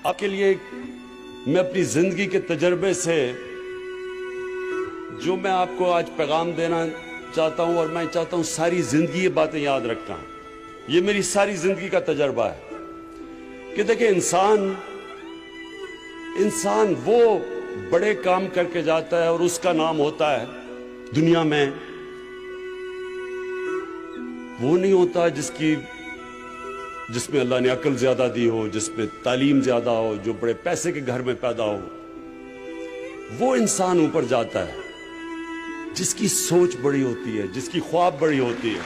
آپ کے لیے میں اپنی زندگی کے تجربے سے جو میں آپ کو آج پیغام دینا چاہتا ہوں، اور میں چاہتا ہوں ساری زندگی یہ باتیں یاد رکھنا. یہ میری ساری زندگی کا تجربہ ہے کہ دیکھیں انسان وہ بڑے کام کر کے جاتا ہے اور اس کا نام ہوتا ہے دنیا میں، وہ نہیں ہوتا جس میں اللہ نے عقل زیادہ دی ہو، جس میں تعلیم زیادہ ہو، جو بڑے پیسے کے گھر میں پیدا ہو. وہ انسان اوپر جاتا ہے جس کی سوچ بڑی ہوتی ہے، جس کی خواب بڑی ہوتی ہے.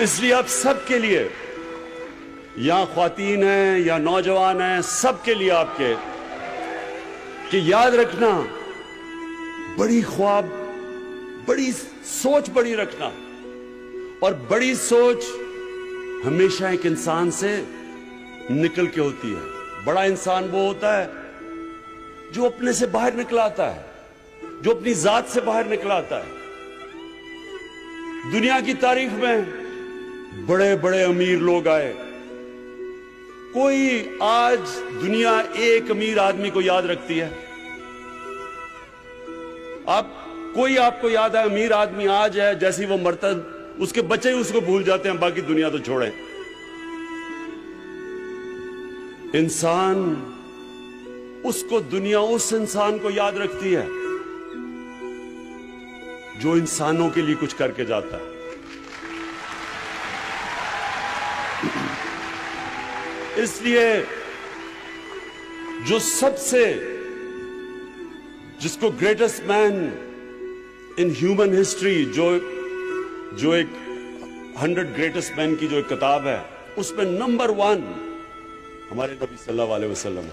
اس لیے آپ سب کے لیے، یا خواتین ہیں یا نوجوان ہیں، سب کے لیے آپ کے کہ یاد رکھنا، بڑی خواب، بڑی سوچ بڑی رکھنا. اور بڑی سوچ ہمیشہ ایک انسان سے نکل کے ہوتی ہے. بڑا انسان وہ ہوتا ہے جو اپنے سے باہر نکل آتا ہے، جو اپنی ذات سے باہر نکل آتا ہے. دنیا کی تاریخ میں بڑے بڑے امیر لوگ آئے. کوئی آج دنیا ایک امیر آدمی کو یاد رکھتی ہے؟ کوئی آپ کو یاد ہے امیر آدمی آج ہے، جیسی وہ مرتا اس کے بچے ہی اس کو بھول جاتے ہیں، باقی دنیا تو چھوڑیں. انسان دنیا اس انسان کو یاد رکھتی ہے جو انسانوں کے لیے کچھ کر کے جاتا ہے. اس لیے جس کو greatest man in human history, جو ایک 100 گریٹسٹ مین کی جو ایک کتاب ہے، اس میں نمبر 1 ہمارے نبی صلی اللہ علیہ وسلم ہے.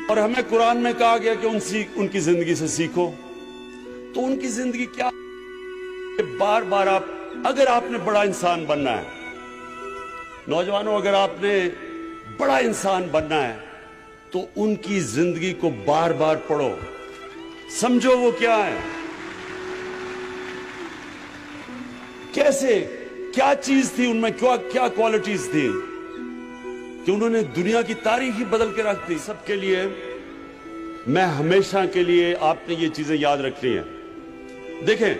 اور ہمیں قرآن میں کہا گیا کہ ان کی زندگی سے سیکھو. تو ان کی زندگی کیا؟ بار بار اگر آپ نے بڑا انسان بننا ہے، نوجوانوں، اگر آپ نے بڑا انسان بننا ہے تو ان کی زندگی کو بار بار پڑھو، سمجھو وہ کیا ہے، کیسے، کیا چیز تھی ان میں، کیا کوالٹیز تھی کہ انہوں نے دنیا کی تاریخ ہی بدل کے رکھ دی. سب کے لیے میں ہمیشہ کے لیے آپ نے یہ چیزیں یاد رکھنی ہیں. دیکھیں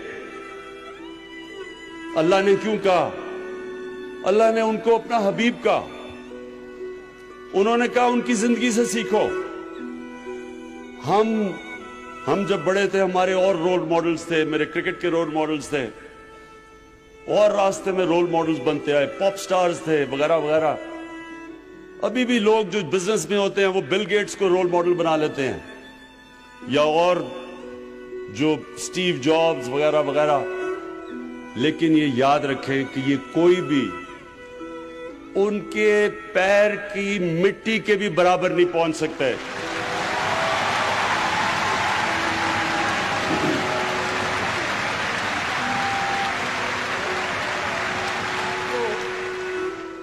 اللہ نے کیوں کہا؟ اللہ نے ان کو اپنا حبیب کہا. انہوں نے کہا ان کی زندگی سے سیکھو. ہم جب بڑے تھے ہمارے اور رول ماڈلز تھے، میرے کرکٹ کے رول ماڈلز تھے، اور راستے میں رول ماڈلز بنتے آئے، پاپ سٹارز تھے وغیرہ وغیرہ. ابھی بھی لوگ جو بزنس میں ہوتے ہیں وہ بل گیٹس کو رول ماڈل بنا لیتے ہیں، یا اور جو سٹیو جابز وغیرہ وغیرہ. لیکن یہ یاد رکھیں کہ یہ کوئی بھی ان کے پیر کی مٹی کے بھی برابر نہیں پہنچ سکتے.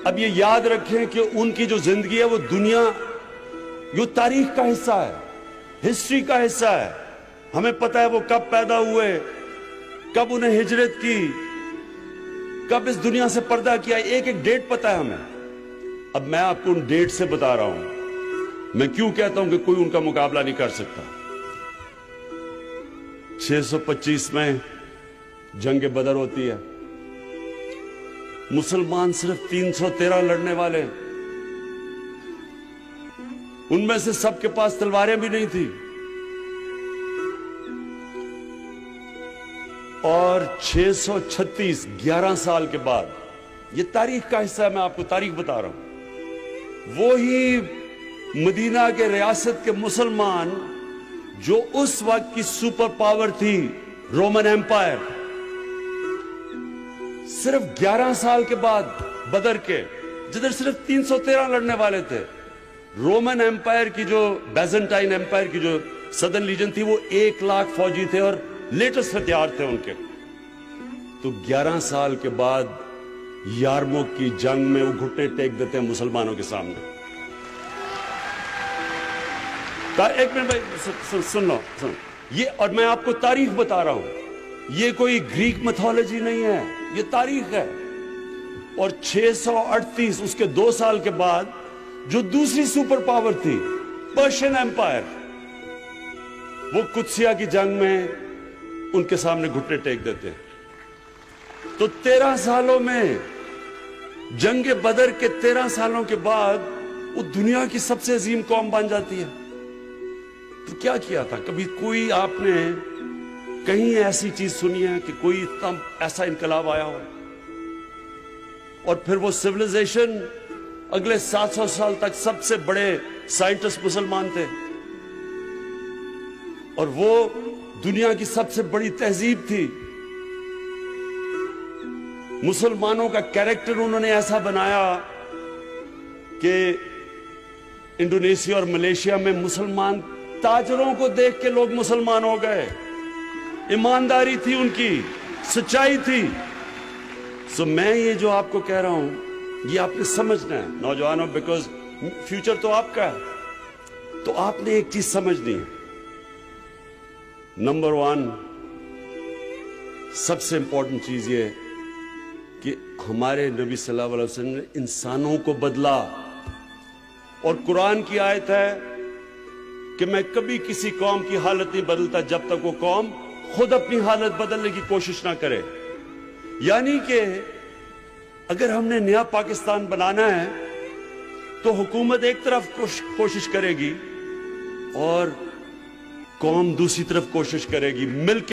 اب یہ یاد رکھیں کہ ان کی جو زندگی ہے وہ دنیا، یہ تاریخ کا حصہ ہے، ہسٹری کا حصہ ہے. ہمیں پتہ ہے وہ کب پیدا ہوئے، کب انہیں ہجرت کی، کب اس دنیا سے پردہ کیا، ایک ایک ڈیٹ پتہ ہے ہمیں. اب میں آپ کو ان ڈیٹ سے بتا رہا ہوں. میں کیوں کہتا ہوں کہ کوئی ان کا مقابلہ نہیں کر سکتا. 625 میں جنگ بدر ہوتی ہے. مسلمان صرف 313 لڑنے والے، ان میں سے سب کے پاس تلواریں بھی نہیں تھی. اور 636 11 سال کے بعد، یہ تاریخ کا حصہ ہے، میں آپ کو تاریخ بتا رہا ہوں، وہی مدینہ کے ریاست کے مسلمان جو اس وقت کی سپر پاور تھی رومن ایمپائر، صرف 11 سال کے بعد بدر کے، جدھر صرف 313 لڑنے والے تھے، رومن ایمپائر کی جو بیزنٹائن ایمپائر کی جو سدرن لیجن تھی وہ 1,00,000 فوجی تھے اور لیٹسٹ ہتھیار تھے ان کے. تو 11 سال کے بعد یارموک کی جنگ میں وہ گھٹنے ٹیک دیتے ہیں مسلمانوں کے سامنے. ایک منٹ بھائی سن لو. یہ اور میں آپ کو تاریخ بتا رہا ہوں, یہ کوئی گریک میتھولوجی نہیں ہے, یہ تاریخ ہے. اور 638 اس کے 2 سال کے بعد جو دوسری سپر پاور تھی پرشین ایمپائر, وہ قدسیہ کی جنگ میں ان کے سامنے گھٹنے ٹیک دیتے ہیں. تو 13 سالوں میں, جنگ بدر کے 13 سالوں کے بعد وہ دنیا کی سب سے عظیم قوم بن جاتی ہے. تو کیا کیا تھا؟ کبھی کوئی آپ نے کہیں ایسی چیز سنی ہے کہ کوئی ایسا انقلاب آیا ہو؟ اور پھر وہ سیویلائزیشن اگلے 700 سال تک سب سے بڑے سائنٹسٹ مسلمان تھے, اور وہ دنیا کی سب سے بڑی تہذیب تھی. مسلمانوں کا کیریکٹر انہوں نے ایسا بنایا کہ انڈونیشیا اور ملیشیا میں مسلمان تاجروں کو دیکھ کے لوگ مسلمان ہو گئے. ایمانداری تھی ان کی, سچائی تھی. سو میں یہ جو آپ کو کہہ رہا ہوں یہ آپ نے سمجھنا ہے نوجوانوں, بیکاز فیوچر تو آپ کا ہے. تو آپ نے ایک چیز سمجھنی ہے, نمبر 1 سب سے امپورٹنٹ چیز یہ کہ ہمارے نبی صلی اللہ علیہ وسلم نے انسانوں کو بدلا. اور قرآن کی آیت ہے کہ میں کبھی کسی قوم کی حالت نہیں بدلتا جب تک وہ قوم خود اپنی حالت بدلنے کی کوشش نہ کرے. یعنی کہ اگر ہم نے نیا پاکستان بنانا ہے تو حکومت ایک طرف کوشش کرے گی اور قوم دوسری طرف کوشش کرے گی, مل کے